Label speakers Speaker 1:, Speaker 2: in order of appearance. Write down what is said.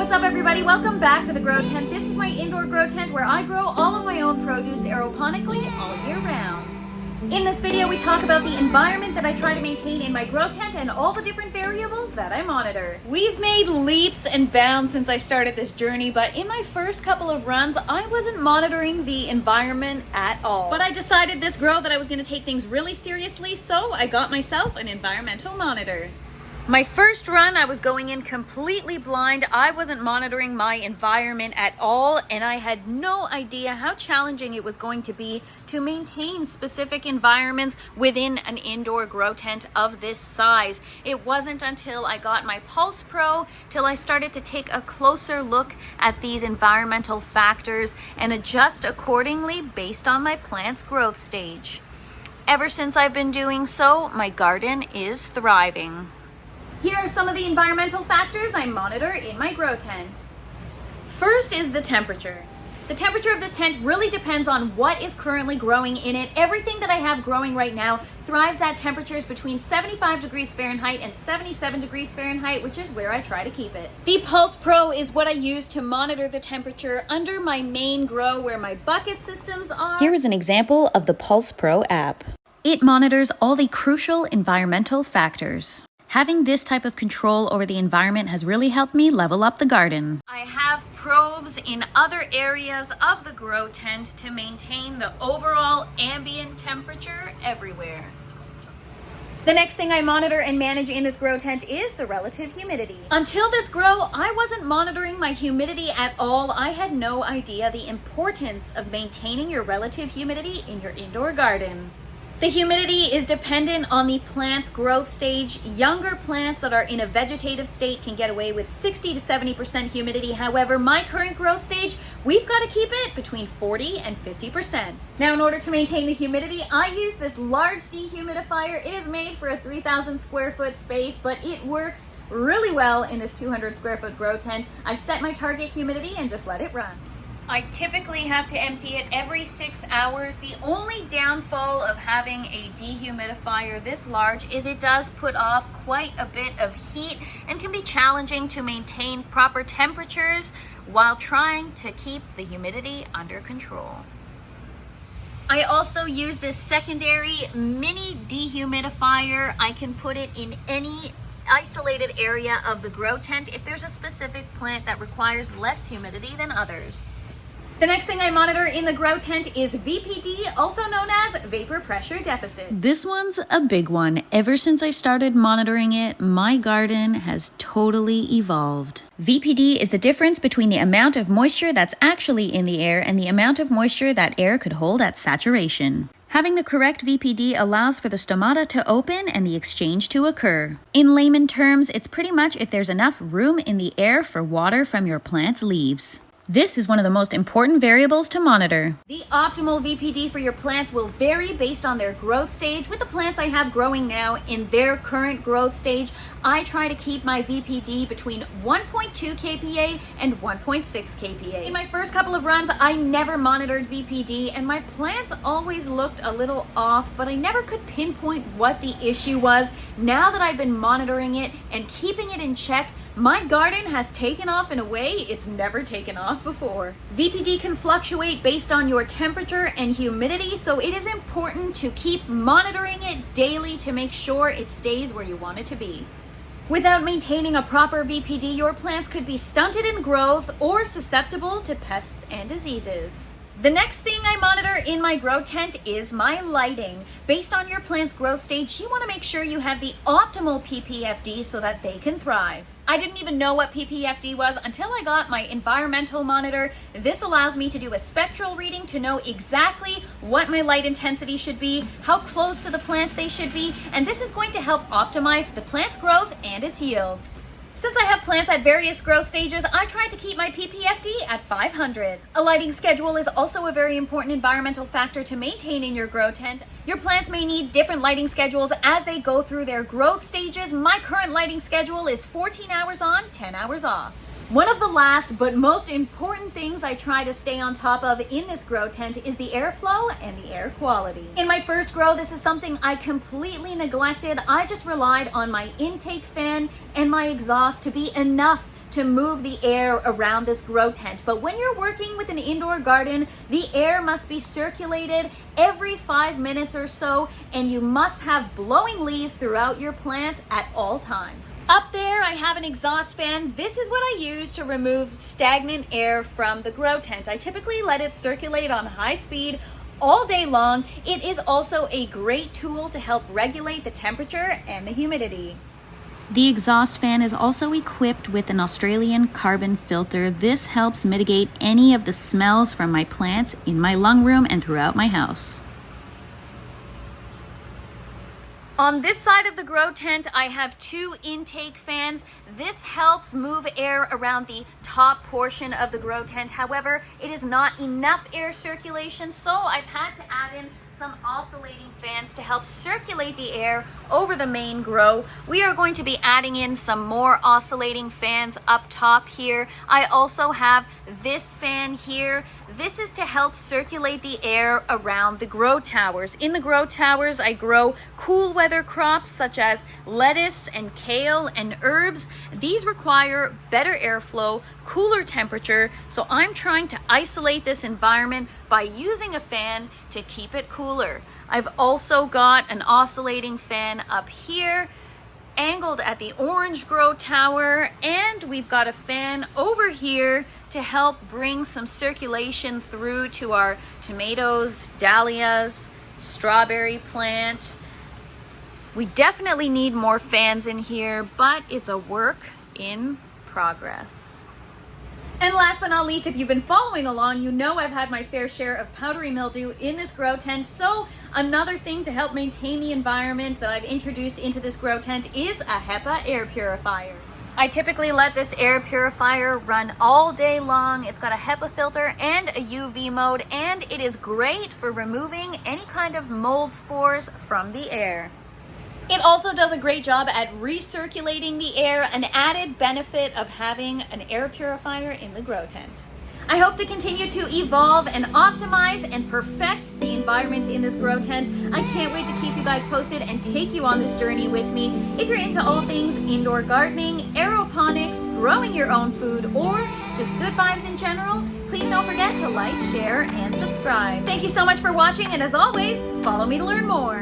Speaker 1: What's up everybody? Welcome back to the Grow Tent. This is my indoor grow tent where I grow all of my own produce aeroponically all year round. In this video we talk about the environment that I try to maintain in my grow tent and all the different variables that I monitor. We've made leaps and bounds since I started this journey, but in my first couple of runs I wasn't monitoring the environment at all. But I decided this grow that I was going to take things really seriously, so I got myself an environmental monitor. My first run, I was going in completely blind. I wasn't monitoring my environment at all, and I had no idea how challenging it was going to be to maintain specific environments within an indoor grow tent of this size. It wasn't until I got my Pulse Pro till I started to take a closer look at these environmental factors and adjust accordingly based on my plant's growth stage. Ever since I've been doing so, my garden is thriving. Here are some of the environmental factors I monitor in my grow tent. First is the temperature. The temperature of this tent really depends on what is currently growing in it. Everything that I have growing right now thrives at temperatures between 75 degrees Fahrenheit and 77 degrees Fahrenheit, which is where I try to keep it. The Pulse Pro is what I use to monitor the temperature under my main grow where my bucket systems are.
Speaker 2: Here is an example of the Pulse Pro app. It monitors all the crucial environmental factors. Having this type of control over the environment has really helped me level up the garden.
Speaker 1: I have probes in other areas of the grow tent to maintain the overall ambient temperature everywhere. The next thing I monitor and manage in this grow tent is the relative humidity. Until this grow, I wasn't monitoring my humidity at all. I had no idea the importance of maintaining your relative humidity in your indoor garden. The humidity is dependent on the plant's growth stage. Younger plants that are in a vegetative state can get away with 60 to 70% humidity. However, my current growth stage, we've got to keep it between 40 and 50%. Now, in order to maintain the humidity, I use this large dehumidifier. It is made for a 3,000 square foot space, but it works really well in this 200 square foot grow tent. I set my target humidity and just let it run. I typically have to empty it every 6 hours. The only downfall of having a dehumidifier this large is it does put off quite a bit of heat and can be challenging to maintain proper temperatures while trying to keep the humidity under control. I also use this secondary mini dehumidifier. I can put it in any isolated area of the grow tent if there's a specific plant that requires less humidity than others. The next thing I monitor in the grow tent is VPD, also known as vapor pressure deficit.
Speaker 2: This one's a big one. Ever since I started monitoring it, my garden has totally evolved. VPD is the difference between the amount of moisture that's actually in the air and the amount of moisture that air could hold at saturation. Having the correct VPD allows for the stomata to open and the exchange to occur. In layman terms, it's pretty much if there's enough room in the air for water from your plant's leaves. This is one of the most important variables to monitor.
Speaker 1: The optimal VPD for your plants will vary based on their growth stage. With the plants I have growing now in their current growth stage, I try to keep my VPD between 1.2 kPa and 1.6 kPa. In my first couple of runs, I never monitored VPD and my plants always looked a little off, but I never could pinpoint what the issue was. Now that I've been monitoring it and keeping it in check, my garden has taken off in a way it's never taken off before. VPD can fluctuate based on your temperature and humidity, so it is important to keep monitoring it daily to make sure it stays where you want it to be. Without maintaining a proper VPD, your plants could be stunted in growth or susceptible to pests and diseases. The next thing I monitor in my grow tent is my lighting. Based on your plant's growth stage, you want to make sure you have the optimal PPFD so that they can thrive. I didn't even know what PPFD was until I got my environmental monitor. This allows me to do a spectral reading to know exactly what my light intensity should be, how close to the plants they should be, and this is going to help optimize the plant's growth and its yields. Since I have plants at various growth stages, I try to keep my PPFD at 500. A lighting schedule is also a very important environmental factor to maintain in your grow tent. Your plants may need different lighting schedules as they go through their growth stages. My current lighting schedule is 14 hours on, 10 hours off. One of the last but most important things I try to stay on top of in this grow tent is the airflow and the air quality. In my first grow, this is something I completely neglected. I just relied on my intake fan and my exhaust to be enough to move the air around this grow tent. But when you're working with an indoor garden, the air must be circulated every 5 minutes or so, and you must have blowing leaves throughout your plants at all times. Up there, I have an exhaust fan. This is what I use to remove stagnant air from the grow tent. I typically let it circulate on high speed all day long. It is also a great tool to help regulate the temperature and the humidity.
Speaker 2: The exhaust fan is also equipped with an Australian carbon filter. This helps mitigate any of the smells from my plants in my lung room and throughout my house.
Speaker 1: On this side of the grow tent, I have 2 intake fans. This helps move air around the top portion of the grow tent. However, it is not enough air circulation, so I've had to add in some oscillating fans to help circulate the air over the main grow. We are going to be adding in some more oscillating fans up top here. I also have this fan here. This is to help circulate the air around the grow towers. In the grow towers, I grow cool weather crops such as lettuce and kale and herbs. These require better airflow, cooler temperature, so I'm trying to isolate this environment by using a fan to keep it cooler. I've also got an oscillating fan up here, angled at the orange grow tower, and we've got a fan over here to help bring some circulation through to our tomatoes, dahlias, strawberry plant. We definitely need more fans in here, but it's a work in progress. And last but not least, if you've been following along, you know I've had my fair share of powdery mildew in this grow tent. So another thing to help maintain the environment that I've introduced into this grow tent is a HEPA air purifier. I typically let this air purifier run all day long. It's got a HEPA filter and a UV mode, and it is great for removing any kind of mold spores from the air. It also does a great job at recirculating the air, an added benefit of having an air purifier in the grow tent. I hope to continue to evolve and optimize and perfect the environment in this grow tent. I can't wait to keep you guys posted and take you on this journey with me. If you're into all things indoor gardening, aeroponics, growing your own food, or just good vibes in general, please don't forget to like, share, and subscribe. Thank you so much for watching, and as always, follow me to learn more.